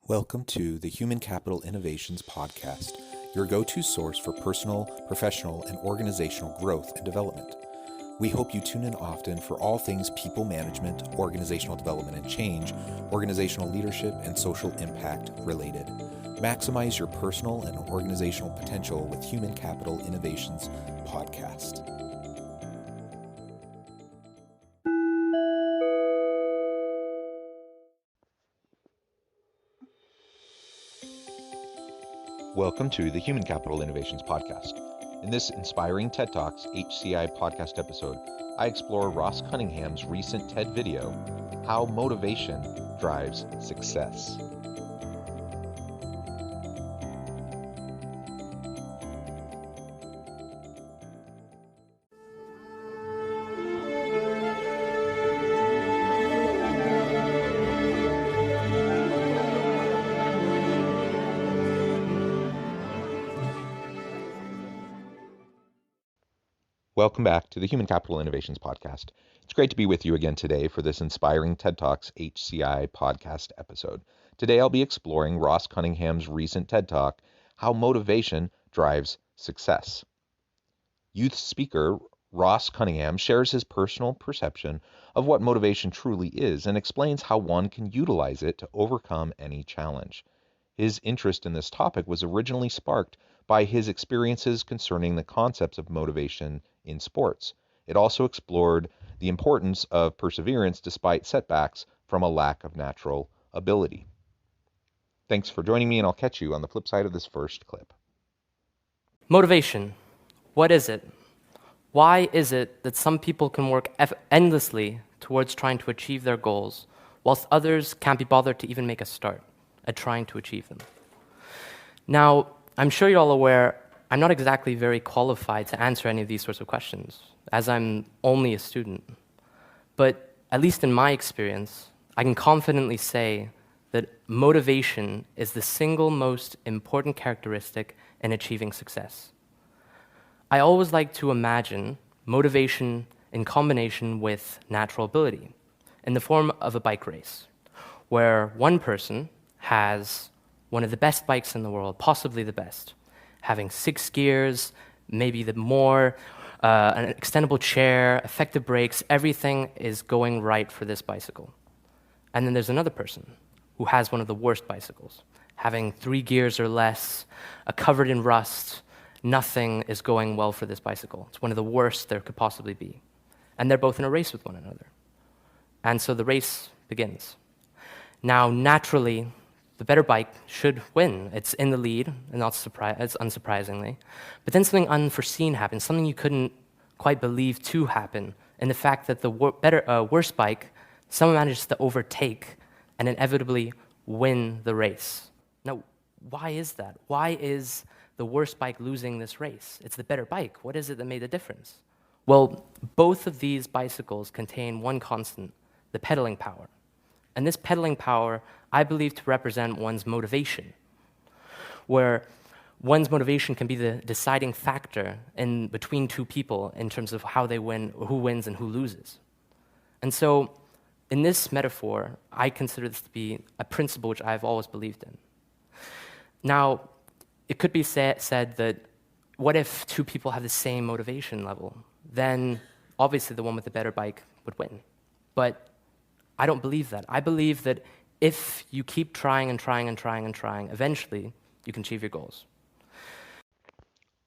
Welcome to the Human Capital Innovations Podcast, your go-to source for personal, professional, and organizational growth and development. We hope you tune in often for all things people management, organizational development and change, organizational leadership, and social impact related. Maximize your personal and organizational potential with Human Capital Innovations Podcast. Welcome to the Human Capital Innovations Podcast. In this inspiring TED Talks HCI podcast episode, I explore Ross Cunningham's recent TED video, How Motivation Drives Success. Welcome back to the Human Capital Innovations Podcast. It's great to be with you again today for this inspiring TED Talks HCI podcast episode. Today I'll be exploring Ross Cunningham's recent TED Talk, How Motivation Drives Success. Youth speaker Ross Cunningham shares his personal perception of what motivation truly is and explains how one can utilize it to overcome any challenge. His interest in this topic was originally sparked by his experiences concerning the concepts of motivation in sports. It also explored the importance of perseverance despite setbacks from a lack of natural ability. Thanks for joining me, and I'll catch you on the flip side of this first clip. Motivation. What is it? Why is it that some people can work endlessly towards trying to achieve their goals, whilst others can't be bothered to even make a start at trying to achieve them? Now, I'm sure you're all aware I'm not exactly very qualified to answer any of these sorts of questions, as I'm only a student. But at least in my experience, I can confidently say that motivation is the single most important characteristic in achieving success. I always like to imagine motivation in combination with natural ability, in the form of a bike race, where one person has one of the best bikes in the world, possibly the best, having 6 gears, maybe the more, an extendable chair, effective brakes, everything is going right for this bicycle. And then there's another person who has one of the worst bicycles, having 3 gears or less, covered in rust, nothing is going well for this bicycle. It's one of the worst there could possibly be. And they're both in a race with one another. And so the race begins. Now, naturally, the better bike should win. It's in the lead, and it's unsurprisingly. But then something unforeseen happens, something you couldn't quite believe to happen, in the fact that the worse bike, someone manages to overtake and inevitably win the race. Now, why is that? Why is the worst bike losing this race? It's the better bike. What is it that made the difference? Well, both of these bicycles contain one constant, the pedaling power. And this pedaling power, I believe, to represent one's motivation, where one's motivation can be the deciding factor in between two people in terms of how they win, who wins and who loses. And so, in this metaphor, I consider this to be a principle which I've always believed in. Now, it could be said that, what if two people have the same motivation level? Then, obviously, the one with the better bike would win. But I don't believe that. I believe that if you keep trying and trying and trying and trying, eventually you can achieve your goals.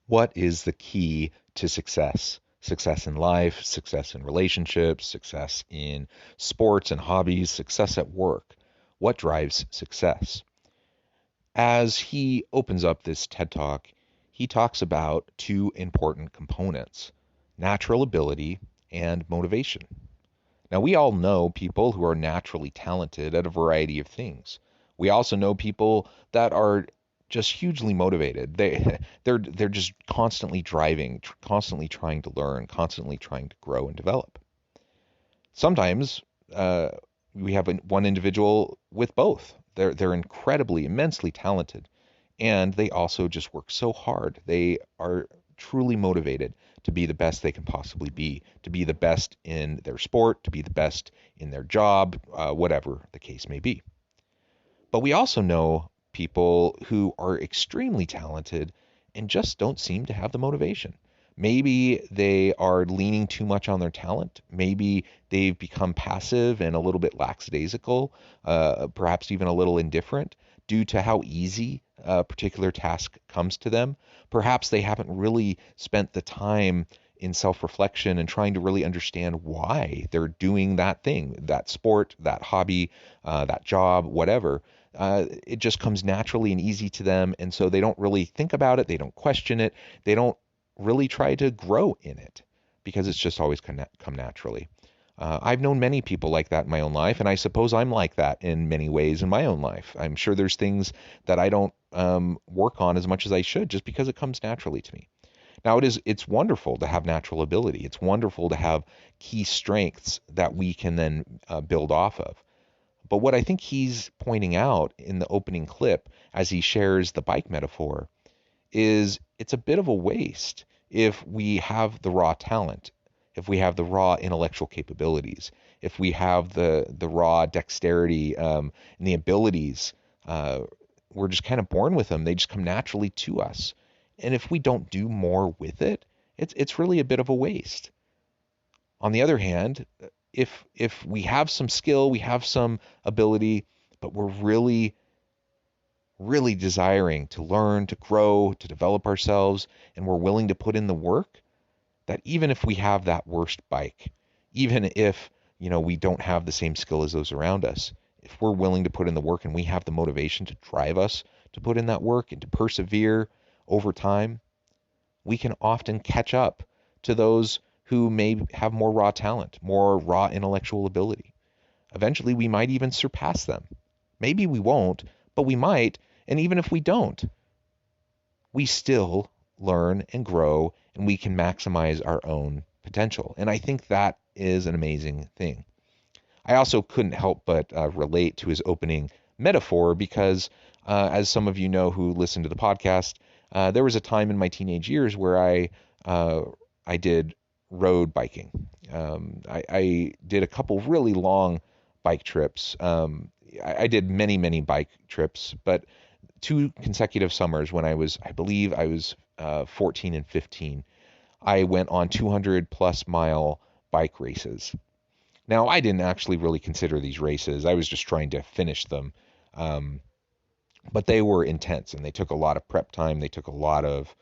What is the key to success? Success in life, success in relationships, success in sports and hobbies, success at work. What drives success? As he opens up this TED Talk, he talks about 2 important components, natural ability and motivation. Now, we all know people who are naturally talented at a variety of things. We also know people that are just hugely motivated. They're just constantly driving, constantly trying to learn, constantly trying to grow and develop. Sometimes we have one individual with both. They're incredibly, immensely talented, and they also just work so hard. They are truly motivated to be the best they can possibly be, to be the best in their sport, to be the best in their job, whatever the case may be. But we also know people who are extremely talented and just don't seem to have the motivation. Maybe they are leaning too much on their talent. Maybe they've become passive and a little bit lackadaisical, perhaps even a little indifferent due to how easy a particular task comes to them. Perhaps they haven't really spent the time in self-reflection and trying to really understand why they're doing that thing, that sport, that hobby, that job, whatever. It just comes naturally and easy to them, and so they don't really think about it. They don't question it. They don't really try to grow in it because it's just always come naturally. I've known many people like that in my own life, and I suppose I'm like that in many ways in my own life. I'm sure there's things that I don't work on as much as I should just because it comes naturally to me. Now it's wonderful to have natural ability. It's wonderful to have key strengths that we can then build off of. But what I think he's pointing out in the opening clip as he shares the bike metaphor is it's a bit of a waste if we have the raw talent, if we have the raw intellectual capabilities, if we have the raw dexterity and the abilities. We're just kind of born with them. They just come naturally to us. And if we don't do more with it, it's really a bit of a waste. On the other hand, if we have some skill, we have some ability, but we're really desiring to learn, to grow, to develop ourselves, and we're willing to put in the work, that even if we have that worst bike, even if, we don't have the same skill as those around us, if we're willing to put in the work and we have the motivation to drive us to put in that work and to persevere over time, we can often catch up to those who may have more raw talent, more raw intellectual ability. Eventually, we might even surpass them. Maybe we won't, but we might. And even if we don't, we still learn and grow and we can maximize our own potential. And I think that is an amazing thing. I also couldn't help but relate to his opening metaphor because, as some of you know who listen to the podcast, there was a time in my teenage years where I did road biking. I did a couple really long bike trips. I did many bike trips, but 2 consecutive summers when I believe I was 14 and 15, I went on 200 plus mile bike races. Now, I didn't actually really consider these races. I was just trying to finish them. But they were intense and they took a lot of prep time. They took a lot of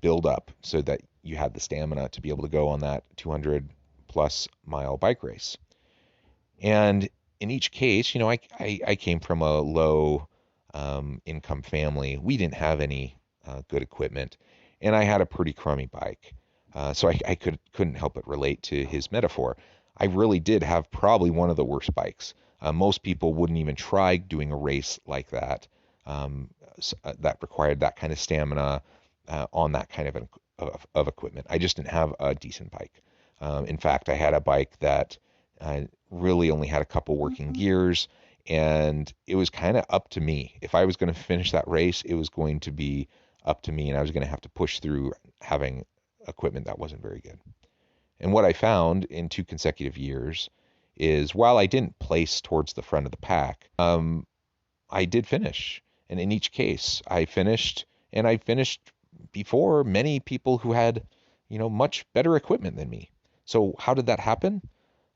build up so that you had the stamina to be able to go on that 200 plus mile bike race. And in each case, I came from a low income family. We didn't have any good equipment, and I had a pretty crummy bike. So I couldn't help but relate to his metaphor. I really did have probably one of the worst bikes. Most people wouldn't even try doing a race like that, that required that kind of stamina on that kind of equipment. I just didn't have a decent bike. In fact, I had a bike that really only had a couple working gears, and it was kind of up to me. If I was going to finish that race, it was going to be up to me, and I was going to have to push through having equipment that wasn't very good. And what I found in 2 consecutive years is while I didn't place towards the front of the pack, I did finish. And in each case, I finished, and I finished before many people who had, much better equipment than me. So how did that happen?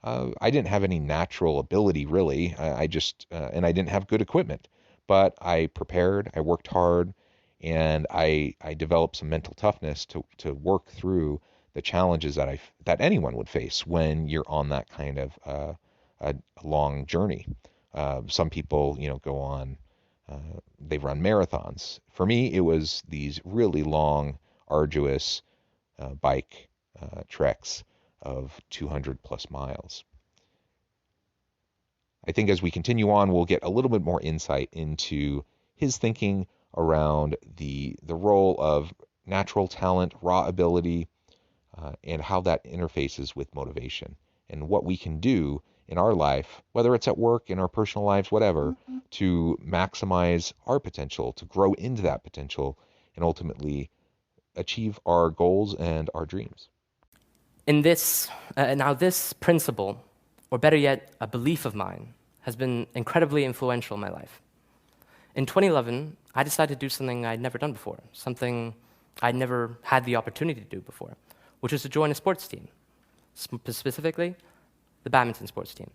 I didn't have any natural ability really. I just, and I didn't have good equipment, but I prepared, I worked hard, and I developed some mental toughness to work through the challenges that anyone would face when you're on that kind of a long journey. Some people, go on, they run marathons. For me, it was these really long, arduous bike treks of 200 plus miles. I think as we continue on, we'll get a little bit more insight into his thinking around the role of natural talent, raw ability, and how that interfaces with motivation and what we can do in our life, whether it's at work, in our personal lives, whatever, to maximize our potential, to grow into that potential, and ultimately achieve our goals and our dreams. In this, now this principle, or better yet, a belief of mine, has been incredibly influential in my life. In 2011, I decided to do something I'd never done before, something I'd never had the opportunity to do before, which was to join a sports team, specifically the badminton sports team.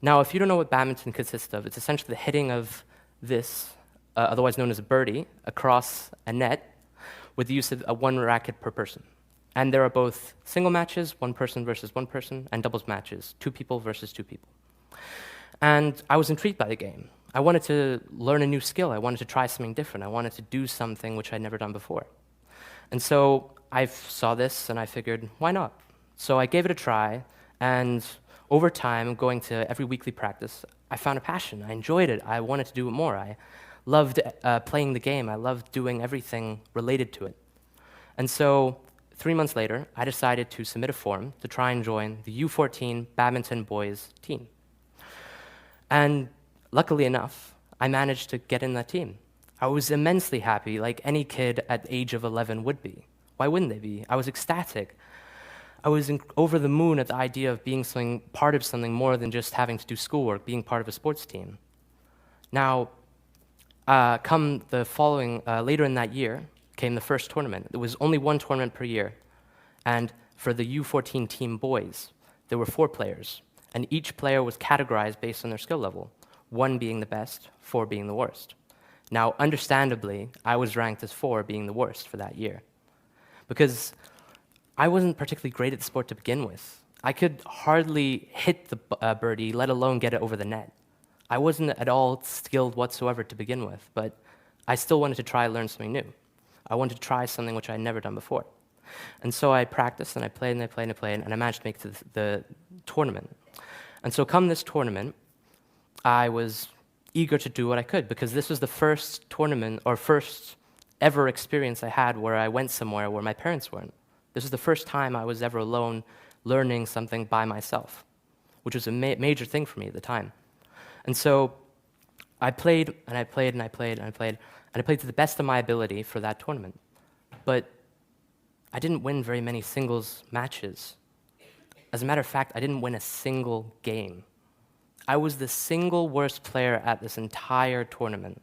Now, if you don't know what badminton consists of, it's essentially the hitting of this, otherwise known as a birdie, across a net with the use of one racket per person. And there are both single matches, one person versus one person, and doubles matches, two people versus two people. And I was intrigued by the game. I wanted to learn a new skill. I wanted to try something different. I wanted to do something which I'd never done before. And so I saw this and I figured, why not? So I gave it a try, and over time, going to every weekly practice, I found a passion. I enjoyed it. I wanted to do it more. I loved playing the game. I loved doing everything related to it. And so 3 months later, I decided to submit a form to try and join the U14 badminton boys team. And luckily enough, I managed to get in that team. I was immensely happy, like any kid at the age of 11 would be. Why wouldn't they be? I was ecstatic. I was over the moon at the idea of being part of something more than just having to do schoolwork, being part of a sports team. Now, come the following, later in that year, came the first tournament. There was only one tournament per year. And for the U14 team boys, there were 4 players. And each player was categorized based on their skill level, 1 being the best, 4 being the worst. Now, understandably, I was ranked as 4, being the worst for that year. Because I wasn't particularly great at the sport to begin with. I could hardly hit the birdie, let alone get it over the net. I wasn't at all skilled whatsoever to begin with, but I still wanted to try and learn something new. I wanted to try something which I had never done before. And so I practiced, and I played, and I played, and I played, and I managed to make it to the tournament. And so come this tournament, I was eager to do what I could, because this was the first tournament, or first ever experience I had where I went somewhere where my parents weren't. This was the first time I was ever alone learning something by myself, which was a major thing for me at the time. And so I played, and I played, and I played, and I played, and I played to the best of my ability for that tournament. But I didn't win very many singles matches. As a matter of fact, I didn't win a single game. I was the single worst player at this entire tournament.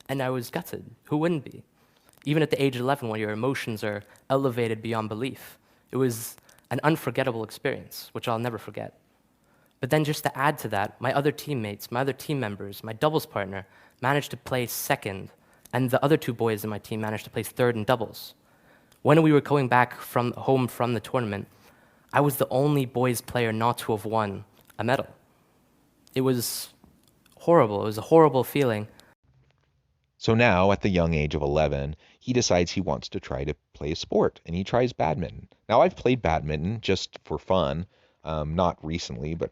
And I was gutted. Who wouldn't be? Even at the age of 11, when your emotions are elevated beyond belief. It was an unforgettable experience, which I'll never forget. But then just to add to that, my other teammates, my other team members, my doubles partner managed to place second, and the other 2 boys in my team managed to place third in doubles. When we were going back home from the tournament, I was the only boys player not to have won a medal. It was horrible. It was a horrible feeling. So now, at the young age of 11, he decides he wants to try to play a sport, and he tries badminton. Now, I've played badminton just for fun, not recently, but,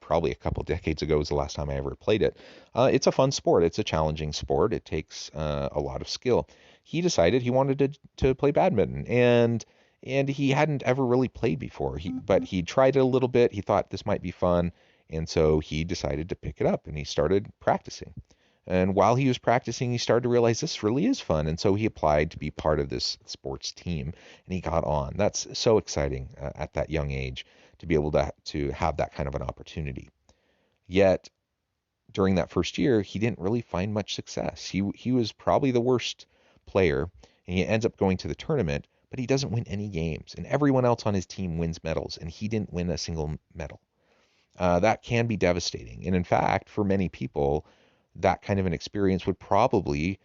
probably a couple decades ago was the last time I ever played it. It's a fun sport. It's a challenging sport. It takes a lot of skill. He decided he wanted to play badminton, and he hadn't ever really played before. But he tried it a little bit. He thought this might be fun, and so he decided to pick it up, and he started practicing. And while he was practicing, he started to realize this really is fun. And so he applied to be part of this sports team, and he got on. That's so exciting at that young age to be able to have that kind of an opportunity. Yet, during that first year, he didn't really find much success. He was probably the worst player, and he ends up going to the tournament, but he doesn't win any games. And everyone else on his team wins medals, and he didn't win a single medal. That can be devastating. And in fact, for many people, that kind of an experience would probably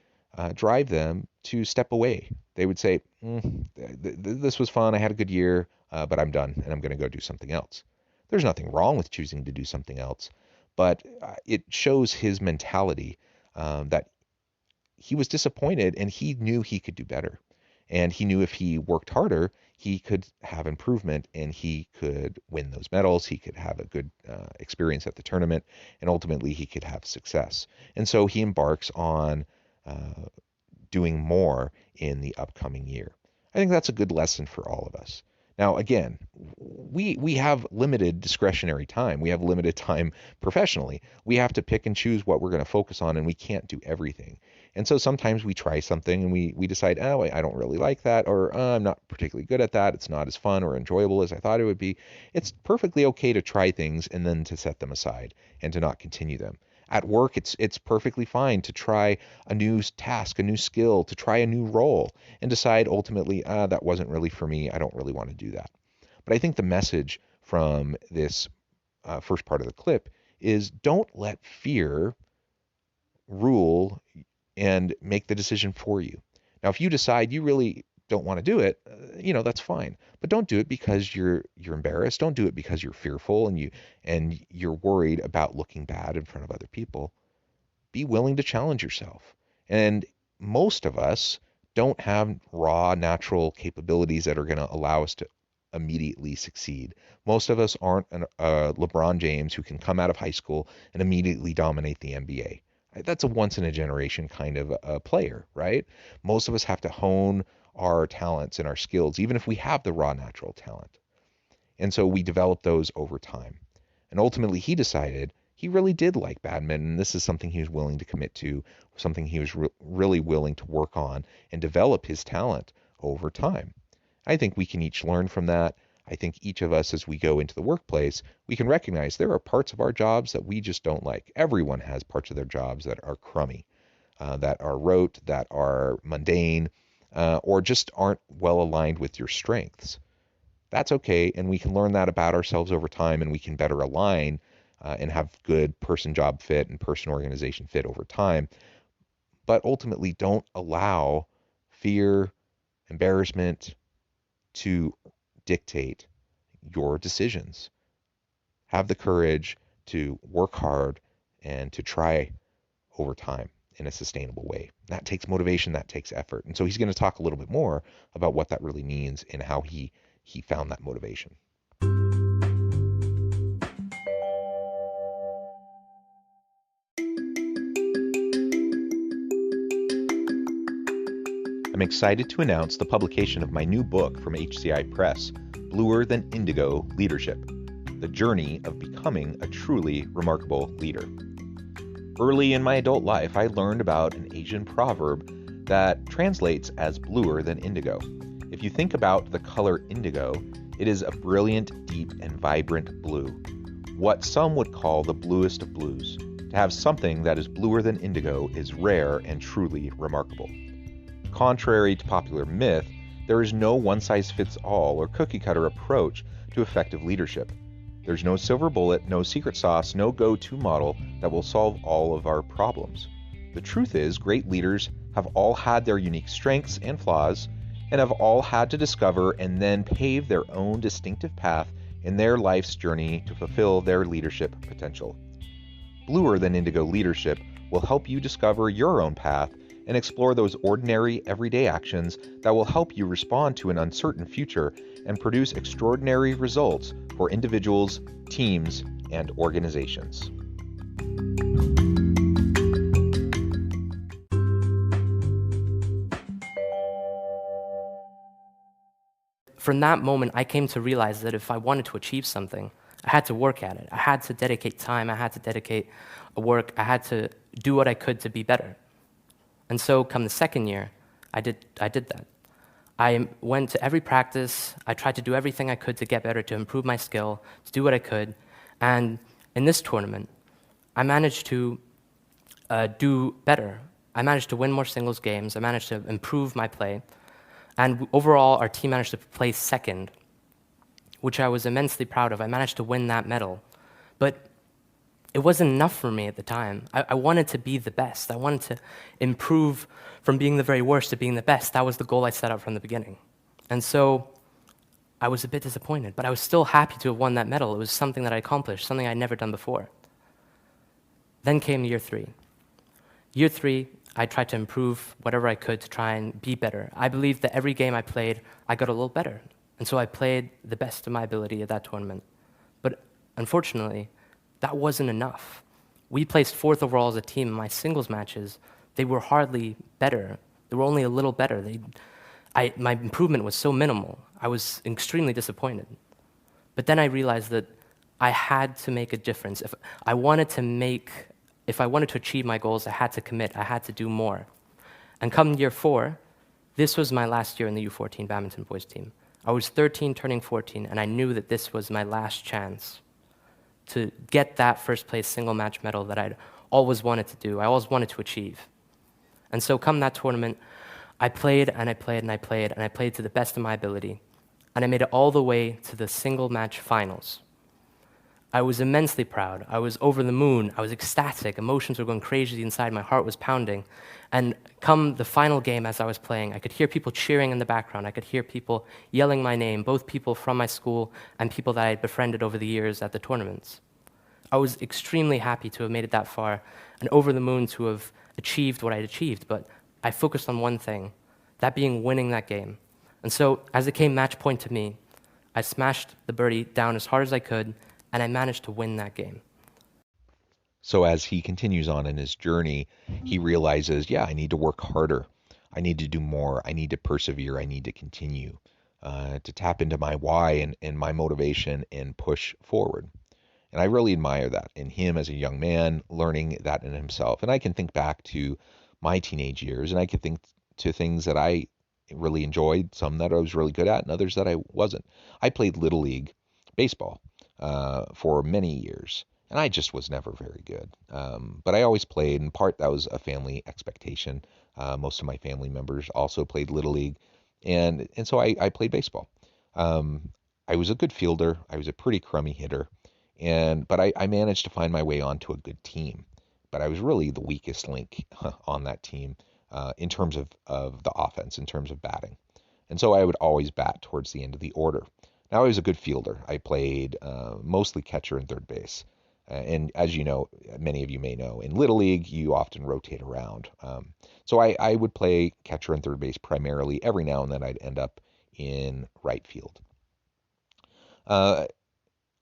drive them to step away. They would say, this was fun, I had a good year, but I'm done, and I'm going to go do something else. There's nothing wrong with choosing to do something else, but it shows his mentality that he was disappointed, and he knew he could do better. And he knew if he worked harder, he could have improvement, and he could win those medals. He could have a good experience at the tournament, and ultimately he could have success. And so he embarks on doing more in the upcoming year. I think that's a good lesson for all of us. Now, again, we have limited discretionary time. We have limited time professionally. We have to pick and choose what we're going to focus on, and we can't do everything. And so sometimes we try something and we decide, oh, I don't really like that, or I'm not particularly good at that. It's not as fun or enjoyable as I thought it would be. It's perfectly okay to try things and then to set them aside and to not continue them. At work, it's perfectly fine to try a new task, a new skill, to try a new role, and decide ultimately, that wasn't really for me. I don't really want to do that. But I think the message from this first part of the clip is don't let fear rule and make the decision for you. Now, if you decide you really don't want to do it, that's fine. But don't do it because you're embarrassed. Don't do it because you're fearful and you're worried about looking bad in front of other people. Be willing to challenge yourself. And most of us don't have raw natural capabilities that are going to allow us to immediately succeed. Most of us aren't a LeBron James who can come out of high school and immediately dominate the NBA. That's a once in a generation kind of a player, right? Most of us have to hone our talents and our skills, even if we have the raw natural talent. And so we develop those over time. And ultimately, he decided he really did like badminton. This is something he was willing to commit to, something he was really willing to work on and develop his talent over time. I think we can each learn from that. I think each of us, as we go into the workplace, we can recognize there are parts of our jobs that we just don't like. Everyone has parts of their jobs that are crummy, that are rote, that are mundane, or just aren't well aligned with your strengths. That's okay, and we can learn that about ourselves over time, and we can better align and have good person-job fit and person-organization fit over time. But ultimately, don't allow fear, embarrassment to dictate your decisions. Have the courage to work hard and to try over time in a sustainable way. That takes motivation, that takes effort. And so he's going to talk a little bit more about what that really means and how he found that motivation. I'm excited to announce the publication of my new book from HCI Press, Bluer Than Indigo Leadership: The Journey of Becoming a Truly Remarkable Leader. Early in my adult life, I learned about an Asian proverb that translates as bluer than indigo. If you think about the color indigo, it is a brilliant, deep, and vibrant blue, what some would call the bluest of blues. To have something that is bluer than indigo is rare and truly remarkable. Contrary to popular myth, there is no one-size-fits-all or cookie-cutter approach to effective leadership. There's no silver bullet, no secret sauce, no go-to model that will solve all of our problems. The truth is, great leaders have all had their unique strengths and flaws, and have all had to discover and then pave their own distinctive path in their life's journey to fulfill their leadership potential. Bluer Than Indigo Leadership will help you discover your own path and explore those ordinary, everyday actions that will help you respond to an uncertain future and produce extraordinary results for individuals, teams, and organizations. From that moment, I came to realize that if I wanted to achieve something, I had to work at it. I had to dedicate time. I had to dedicate work. I had to do what I could to be better. And so come the second year, I did that. I went to every practice. I tried to do everything I could to get better, to improve my skill, to do what I could. And in this tournament, I managed to do better. I managed to win more singles games. I managed to improve my play. And overall, our team managed to place second, which I was immensely proud of. I managed to win that medal. But it wasn't enough for me at the time. I wanted to be the best. I wanted to improve from being the very worst to being the best. That was the goal I set out from the beginning. And so I was a bit disappointed, but I was still happy to have won that medal. It was something that I accomplished, something I'd never done before. Then came year three. Year three, I tried to improve whatever I could to try and be better. I believed that every game I played, I got a little better. And so I played the best of my ability at that tournament. But unfortunately, that wasn't enough. We placed fourth overall as a team in my singles matches. They were hardly better. They were only a little better. my improvement was so minimal. I was extremely disappointed. But then I realized that I had to make a difference. If I wanted to achieve my goals, I had to commit, I had to do more. And come year 4, this was my last year in the U14 badminton boys team. I was 13 turning 14, and I knew that this was my last chance to get that first place single match medal that I'd always wanted to do, I always wanted to achieve. And so come that tournament, I played and I played and I played and I played to the best of my ability. And I made it all the way to the single match finals. I was immensely proud. I was over the moon. I was ecstatic. Emotions were going crazy inside. My heart was pounding. And come the final game as I was playing, I could hear people cheering in the background. I could hear people yelling my name, both people from my school and people that I had befriended over the years at the tournaments. I was extremely happy to have made it that far and over the moon to have achieved what I'd achieved, but I focused on one thing, that being winning that game. And so as it came match point to me, I smashed the birdie down as hard as I could, and I managed to win that game. So as he continues on in his journey, he realizes, yeah, I need to work harder. I need to do more. I need to persevere. I need to continue to tap into my why and my motivation and push forward. And I really admire that in him as a young man, learning that in himself. And I can think back to my teenage years, and I can think to things that I really enjoyed, some that I was really good at, and others that I wasn't. I played Little League baseball for many years, and I just was never very good. But I always played. In part, that was a family expectation. Most of my family members also played Little League, and so I played baseball. I was a good fielder. I was a pretty crummy hitter. But I managed to find my way onto a good team. But I was really the weakest link on that team in terms of the offense, in terms of batting. And so I would always bat towards the end of the order. Now I was a good fielder. I played mostly catcher and third base. And as you know, many of you may know, in Little League, you often rotate around. So I would play catcher and third base primarily. Every now and then I'd end up in right field.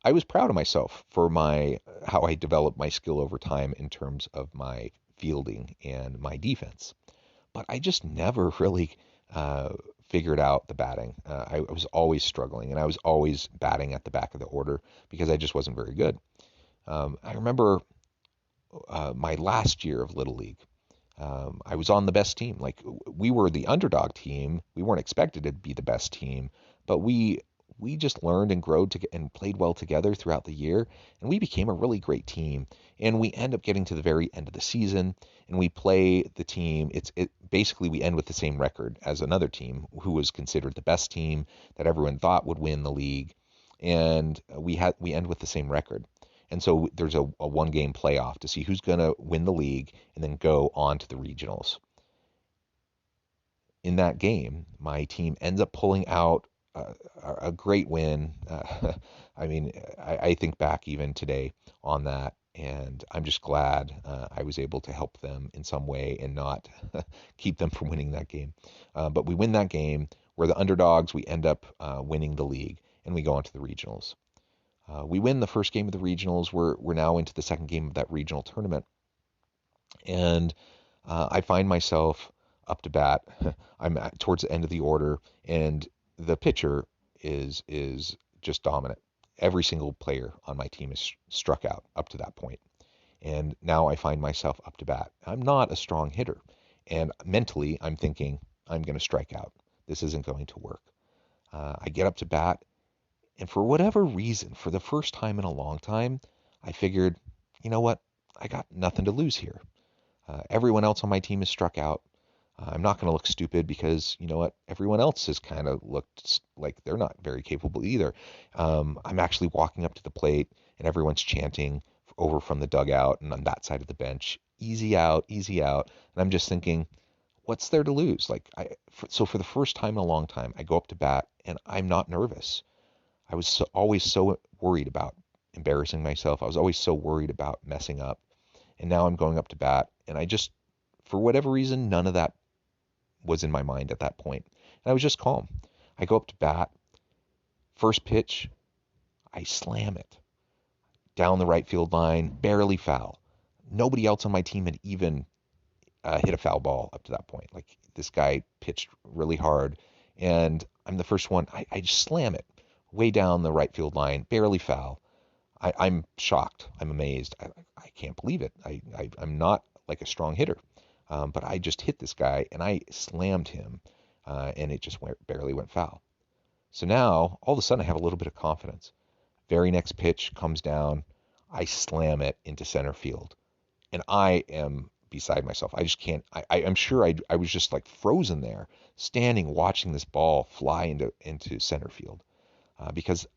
I was proud of myself for how I developed my skill over time in terms of my fielding and my defense. But I just never really figured out the batting. I was always struggling, and I was always batting at the back of the order because I just wasn't very good. I remember my last year of Little League. I was on the best team. Like, we were the underdog team. We weren't expected to be the best team, but we just learned and grew and played well together throughout the year, and we became a really great team. And we end up getting to the very end of the season, and we play the team. Basically we end with the same record as another team who was considered the best team that everyone thought would win the league, and we end with the same record. And so there's a one-game playoff to see who's going to win the league and then go on to the regionals. In that game, my team ends up pulling out a great win. I mean, I think back even today on that, and I'm just glad I was able to help them in some way and not keep them from winning that game. But we win that game. We're the underdogs. We end up winning the league, and we go on to the regionals. We win the first game of the regionals. We're now into the second game of that regional tournament, and I find myself up to bat. I'm towards the end of the order, and the pitcher is just dominant. Every single player on my team is struck out up to that point. And now I find myself up to bat. I'm not a strong hitter. And mentally, I'm thinking, I'm going to strike out. This isn't going to work. I get up to bat, and for whatever reason, for the first time in a long time, I figured, you know what? I got nothing to lose here. Everyone else on my team is struck out. I'm not going to look stupid because, you know what, everyone else has kind of looked like they're not very capable either. I'm actually walking up to the plate, and everyone's chanting over from the dugout and on that side of the bench, easy out, easy out. And I'm just thinking, what's there to lose? So for the first time in a long time, I go up to bat, and I'm not nervous. I was always so worried about embarrassing myself. I was always so worried about messing up. And now I'm going up to bat, and for whatever reason, none of that was in my mind at that point. And I was just calm. I go up to bat. First pitch, I slam it down the right field line, barely foul. Nobody else on my team had even hit a foul ball up to that point. Like, this guy pitched really hard, And I'm the first one. I just slam it way down the right field line, barely foul. I'm shocked. I'm amazed. I can't believe it. I'm not like a strong hitter, but I just hit this guy and I slammed him, and it just barely went foul. So now all of a sudden I have a little bit of confidence. Very next pitch comes down, I slam it into center field, and I am beside myself. I just can't. I'm sure I was just like frozen there, standing watching this ball fly into center field, because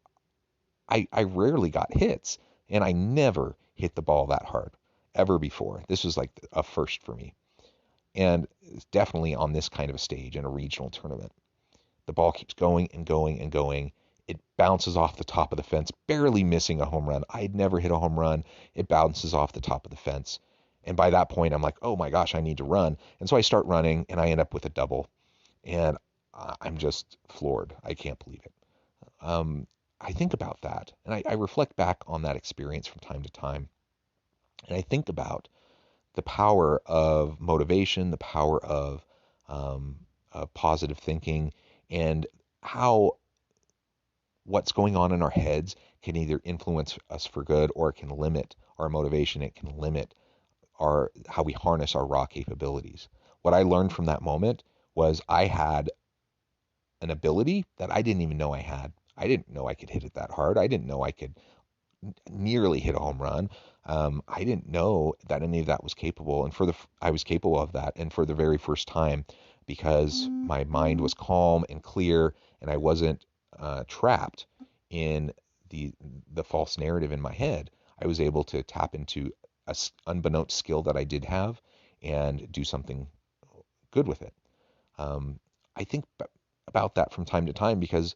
I rarely got hits, and I never hit the ball that hard ever before. This was like a first for me, and definitely on this kind of a stage in a regional tournament. The ball keeps going and going and going. It bounces off the top of the fence, barely missing a home run. I had never hit a home run. It bounces off the top of the fence. And by that point, I'm like, oh my gosh, I need to run. And so I start running, and I end up with a double. And I'm just floored. I can't believe it. I think about that, and I reflect back on that experience from time to time. And I think about the power of motivation, the power of positive thinking, and how what's going on in our heads can either influence us for good or it can limit our motivation. It can limit how we harness our raw capabilities. What I learned from that moment was I had an ability that I didn't even know I had. I didn't know I could hit it that hard. I didn't know I could nearly hit a home run. I didn't know that any of that was capable, and I was capable of that, and for the very first time, because my mind was calm and clear, and I wasn't trapped in the false narrative in my head. I was able to tap into a unbeknownst skill that I did have and do something good with it. I think about that from time to time because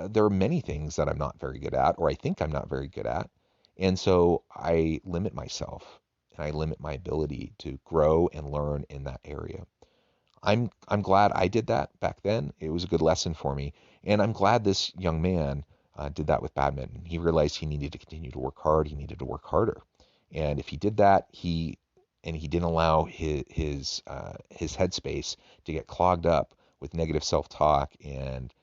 there are many things that I'm not very good at, or I think I'm not very good at. And so I limit myself and I limit my ability to grow and learn in that area. I'm glad I did that back then. It was a good lesson for me. And I'm glad this young man did that with badminton. He realized he needed to continue to work hard. He needed to work harder. And if he did that, he didn't allow his headspace to get clogged up with negative self-talk and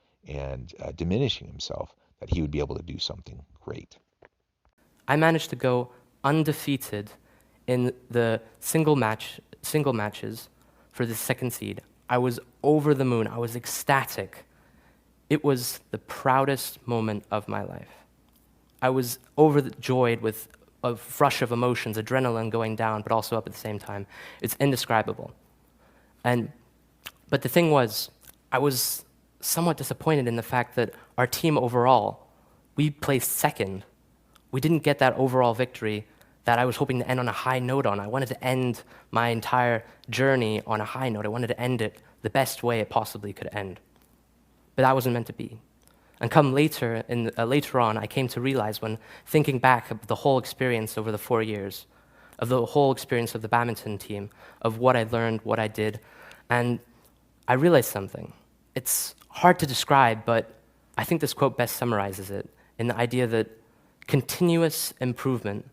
diminishing himself, that he would be able to do something great. I managed to go undefeated in the single matches for the second seed. I was over the moon. I was ecstatic. It was the proudest moment of my life. I was overjoyed with a rush of emotions, adrenaline going down, but also up at the same time. It's indescribable. But the thing was, I was somewhat disappointed in the fact that our team overall, we placed second. We didn't get that overall victory that I was hoping to end on a high note on. I wanted to end my entire journey on a high note. I wanted to end it the best way it possibly could end. But that wasn't meant to be. And later on, I came to realize, when thinking back of the whole experience over the 4 years, of the whole experience of the badminton team, of what I learned, what I did, and I realized something. It's hard to describe, but I think this quote best summarizes it, in the idea that continuous improvement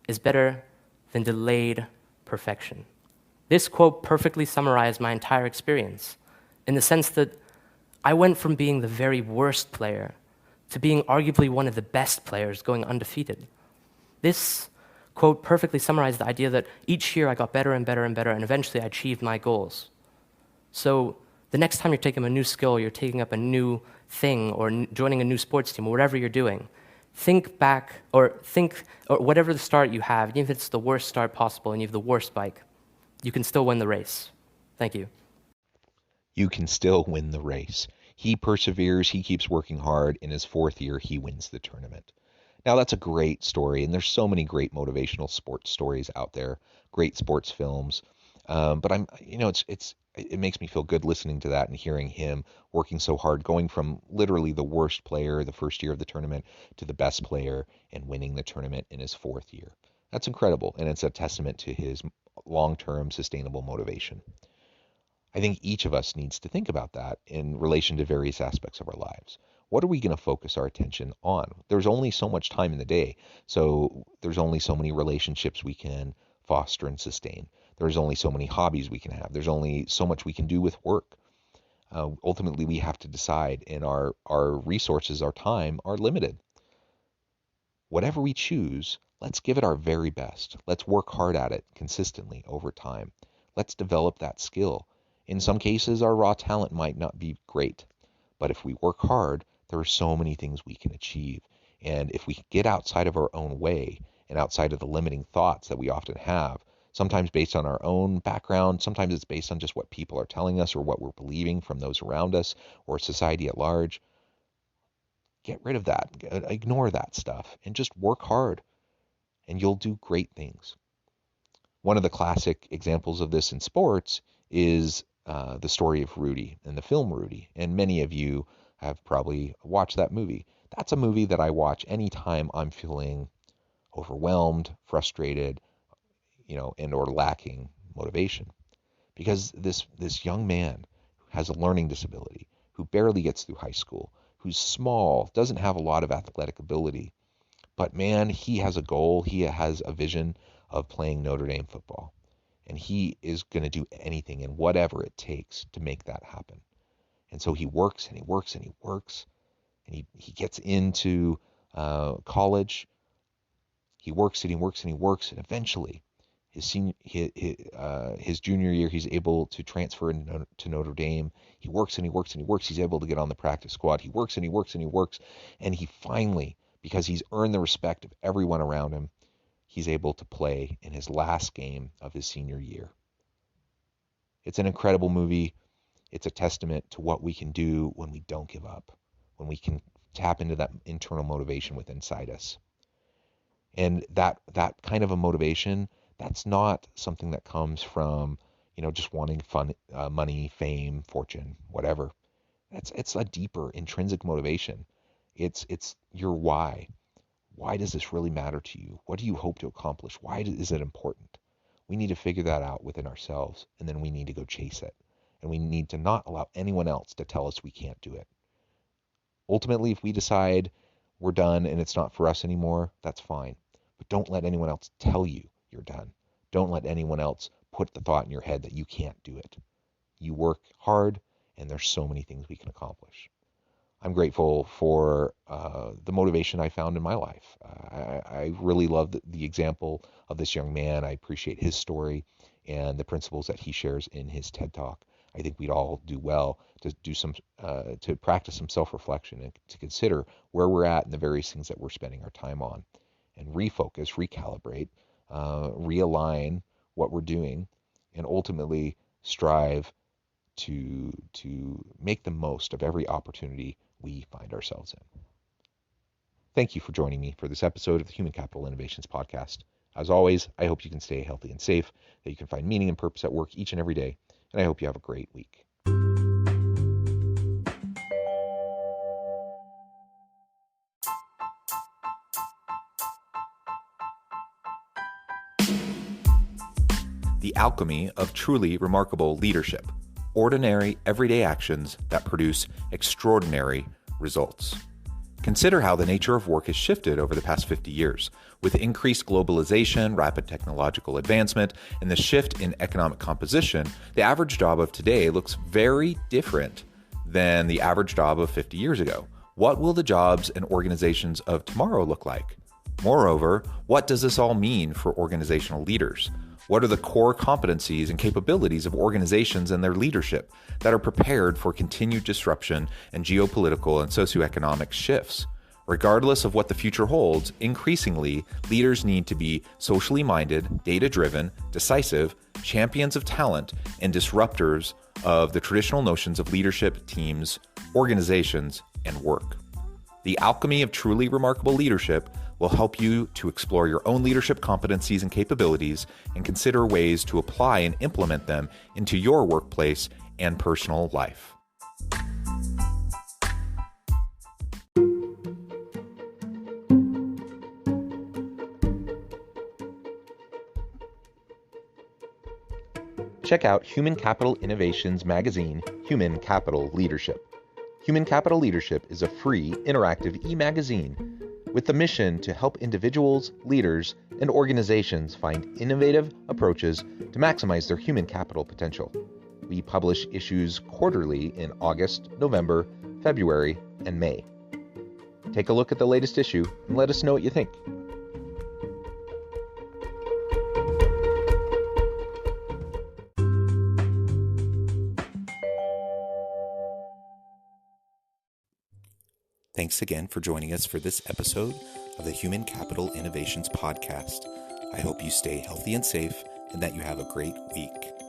is better than delayed perfection. This quote perfectly summarized my entire experience, in the sense that I went from being the very worst player to being arguably one of the best players, going undefeated. This quote perfectly summarized the idea that each year I got better and better and better, and eventually I achieved my goals. So the next time you're taking a new skill, you're taking up a new thing, or joining a new sports team, or whatever you're doing, think back, or whatever the start you have, even if it's the worst start possible and you have the worst bike, you can still win the race. Thank you. You can still win the race. He perseveres, he keeps working hard. In his fourth year, he wins the tournament. Now, that's a great story, and there's so many great motivational sports stories out there, great sports films. But it makes me feel good listening to that and hearing him working so hard, going from literally the worst player the first year of the tournament to the best player and winning the tournament in his fourth year. That's incredible, and it's a testament to his long-term sustainable motivation. I think each of us needs to think about that in relation to various aspects of our lives. What are we going to focus our attention on? There's only so much time in the day, so there's only so many relationships we can foster and sustain. There's only so many hobbies we can have. There's only so much we can do with work. Ultimately, we have to decide, and our resources, our time are limited. Whatever we choose, let's give it our very best. Let's work hard at it consistently over time. Let's develop that skill. In some cases, our raw talent might not be great, but if we work hard, there are so many things we can achieve. And if we get outside of our own way and outside of the limiting thoughts that we often have, sometimes based on our own background, sometimes it's based on just what people are telling us or what we're believing from those around us or society at large, get rid of that. Ignore that stuff and just work hard, and you'll do great things. One of the classic examples of this in sports is the story of Rudy and the film Rudy. And many of you have probably watched that movie. That's a movie that I watch anytime I'm feeling overwhelmed, frustrated, and or lacking motivation. Because this young man who has a learning disability, who barely gets through high school, who's small, doesn't have a lot of athletic ability, but man, he has a goal, he has a vision of playing Notre Dame football. And he is going to do anything and whatever it takes to make that happen. And so he works and he works and he works, and he gets into college. He works and he works and he works, and eventually his junior year, he's able to transfer to Notre Dame. He works and he works and he works. He's able to get on the practice squad. He works and he works and he works. And he finally, because he's earned the respect of everyone around him, he's able to play in his last game of his senior year. It's an incredible movie. It's a testament to what we can do when we don't give up, when we can tap into that internal motivation within inside us. And that kind of a motivation, that's not something that comes from, just wanting fun, money, fame, fortune, whatever. It's a deeper intrinsic motivation. It's your why. Why does this really matter to you? What do you hope to accomplish? Why is it important? We need to figure that out within ourselves, and then we need to go chase it. And we need to not allow anyone else to tell us we can't do it. Ultimately, if we decide we're done and it's not for us anymore, that's fine. But don't let anyone else tell you you're done. Don't let anyone else put the thought in your head that you can't do it. You work hard, and there's so many things we can accomplish. I'm grateful for the motivation I found in my life. I really love the example of this young man. I appreciate his story and the principles that he shares in his TED Talk. I think we'd all do well to practice some self-reflection and to consider where we're at and the various things that we're spending our time on, and refocus, recalibrate, realign what we're doing, and ultimately strive to make the most of every opportunity we find ourselves in. Thank you for joining me for this episode of the Human Capital Innovations Podcast. As always, I hope you can stay healthy and safe, that you can find meaning and purpose at work each and every day, and I hope you have a great week. The alchemy of truly remarkable leadership. Ordinary, everyday actions that produce extraordinary results. Consider how the nature of work has shifted over the past 50 years. With increased globalization, rapid technological advancement, and the shift in economic composition, the average job of today looks very different than the average job of 50 years ago. What will the jobs and organizations of tomorrow look like? Moreover, what does this all mean for organizational leaders? What are the core competencies and capabilities of organizations and their leadership that are prepared for continued disruption and geopolitical and socioeconomic shifts? Regardless of what the future holds, increasingly, leaders need to be socially minded, data-driven, decisive, champions of talent, and disruptors of the traditional notions of leadership, teams, organizations, and work. The alchemy of truly remarkable leadership will help you to explore your own leadership competencies and capabilities and consider ways to apply and implement them into your workplace and personal life. Check out Human Capital Innovations magazine, Human Capital Leadership. Human Capital Leadership is a free, interactive e-magazine with the mission to help individuals, leaders, and organizations find innovative approaches to maximize their human capital potential. We publish issues quarterly in August, November, February, and May. Take a look at the latest issue and let us know what you think. Thanks again for joining us for this episode of the Human Capital Innovations Podcast. I hope you stay healthy and safe and that you have a great week.